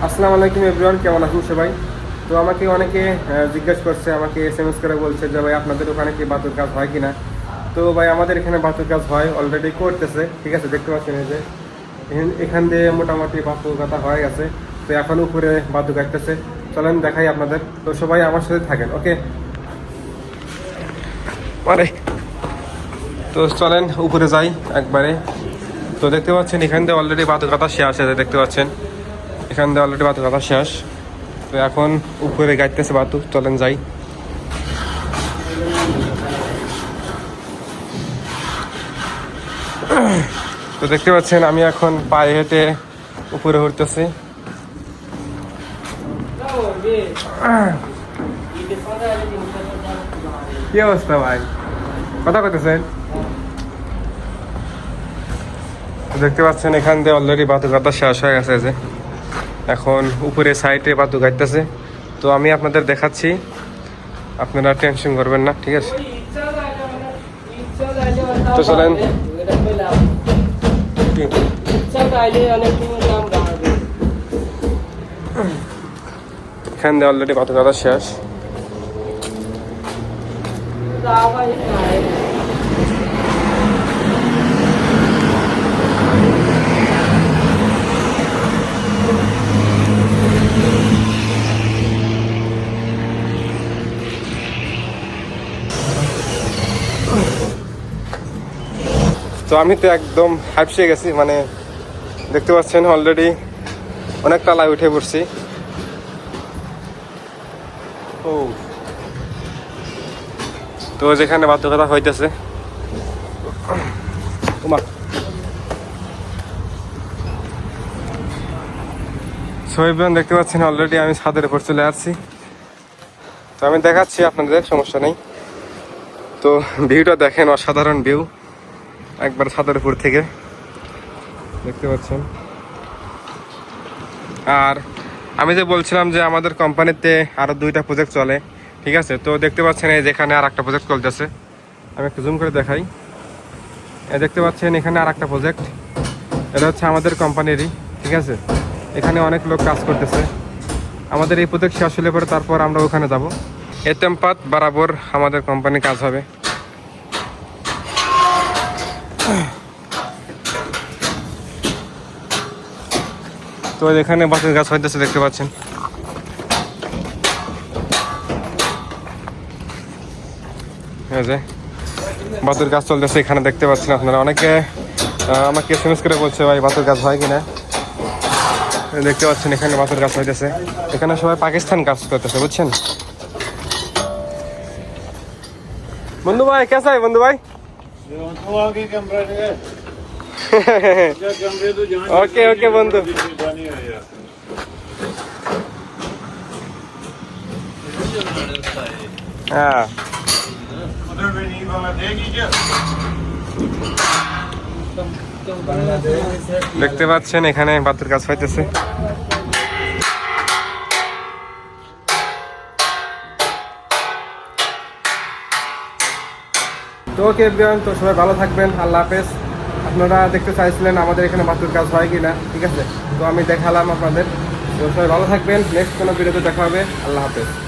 আসসালামু আলাইকুম এভরিওয়ান, কেমন আছেন সবাই? তো আমাকে অনেকে জিজ্ঞেস করছে, আমাকে এসএমএস করে বলছে যে ভাই আপনাদের ওখানে কি বাতুর কাজ হয় কিনা। তো ভাই আমাদের এখানে বাতুর কাজ হয়, অলরেডি করতেছে। ঠিক আছে, দেখতে পাচ্ছেন এই যে এখান দিয়ে মোটামুটি বাতু গাঁথা হয়ে গেছে। তো এখন উপরে বাতু কাটতেছে, চলেন দেখাই আপনাদের। তো সবাই আমার সাথে থাকেন, ওকে? মানে তো চলেন উপরে যাই একবারে। তো দেখতে পাচ্ছেন এখান দিয়ে অলরেডি বাতু গাঁথা শেষ আছে, দেখতে পাচ্ছেন এখান দিয়ে অলরেডি বাতু গাঁথা শেষ। তো এখন উপরে গাইতেছে বাতু, চলেন যাই। তো দেখতে পাচ্ছেন আমি এখন পায়ে হেঁটে উপরে উঠতেছি। কি অবস্থা ভাই, কথা কইতেছেন? দেখতে পাচ্ছেন এখান দিয়ে অলরেডি বাতু গাঁথা শেষ হয়ে গেছে যে এখন উপরে সাইডে বাতু গাইতেছে। তো আমি আপনাদের দেখাচ্ছি, আপনারা টেনশন করবেন না, ঠিক আছে? তো চলেন। এখান দিয়ে অলরেডি বাতু গাঁথা শেষ। তো আমি তো একদম হাঁপসে গেছি, মানে দেখতে পাচ্ছেন অলরেডি অনেক টালায় উঠে পড়ছি। ও তো যেখানে বাতু গাঁথা হইতেছে সোহেবান, দেখতে পাচ্ছেন অলরেডি আমি ছাদের উপর চলে আসছি। তো আমি দেখাচ্ছি আপনাদের, সমস্যা নেই। তো ভিউটা দেখেন, অসাধারণ ভিউ একবার ছাদের উপর থেকে, দেখতে পাচ্ছেন। আর আমি যে বলছিলাম যে আমাদের কোম্পানিতে আরো 2টা প্রজেক্ট চলে, ঠিক আছে? তো দেখতে পাচ্ছেন এই যেখানে আর একটা প্রজেক্ট চলতেছে, আমি একটু জুম করে দেখাই। এই দেখতে পাচ্ছেন এখানে আর একটা প্রজেক্ট, এটা হচ্ছে আমাদের কোম্পানিরই, ঠিক আছে? এখানে অনেক লোক কাজ করতেছে। আমাদের এই প্রজেক্ট শেষ হলে পরে তারপর আমরা ওখানে যাব। এতেমপাত বরাবর আমাদের কোম্পানি কাজ হবে। তো এখানে বাতের গাছ হইতেছে, দেখতে পাচ্ছেন। এই যে বাতুর গাছ চলতেছে এখানে, দেখতে পাচ্ছেন আপনারা। অনেকে আমাকে এসএমএস করে বলছে ভাই বাতুর গাছ হয় কিনা। দেখতে পাচ্ছেন এখানে বাতুর গাছ হইতেছে। এখানে সবাই পাকিস্তান কাজ করতেছে, বুঝছেন? বন্ধু ভাই কেসা है বন্ধু ভাই? ওকে ওকে বন্ধু। হ্যাঁ দেখতে পাচ্ছেন এখানে বাতুর গাছ হইতেছে। তো ওকে এভরিওয়ান, তো সবাই ভালো থাকবেন, আল্লাহ হাফেজ। আপনারা দেখতে চাইছিলেন আমাদের এখানে বাতুর কাজ হয় কিনা, ঠিক আছে? তো আমি দেখালাম আপনাদের। তো সবাই ভালো থাকবেন, নেক্সট কোনো ভিডিওতে দেখা হবে। আল্লাহ হাফেজ।